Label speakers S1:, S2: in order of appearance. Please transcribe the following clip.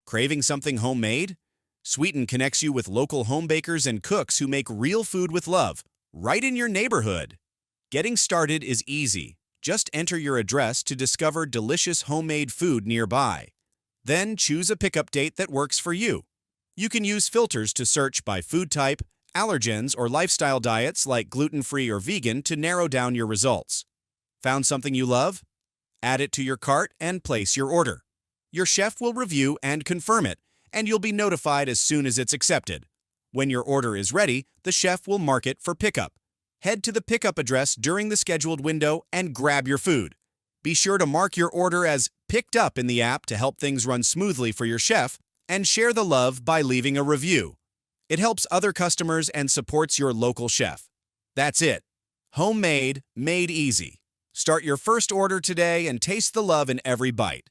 S1: Craving something homemade? Sweeten connects you with local homebakers and cooks who make real food with love, right in your neighborhood. Getting started is easy. Just enter your address to discover delicious homemade food nearby. Then choose a pickup date that works for you. You can use filters to search by food type, allergens, or lifestyle diets like gluten-free or vegan to narrow down your results. Found something you love? Add it to your cart and place your order. Your chef will review and confirm it, and you'll be notified as soon as it's accepted. When your order is ready, the chef will mark it for pickup. Head to the pickup address during the scheduled window and grab your food. Be sure to mark your order as picked up in the app to help things run smoothly for your chef, and share the love by leaving a review. It helps other customers and supports your local chef. That's it. Homemade, made easy. Start your first order today and taste the love in every bite.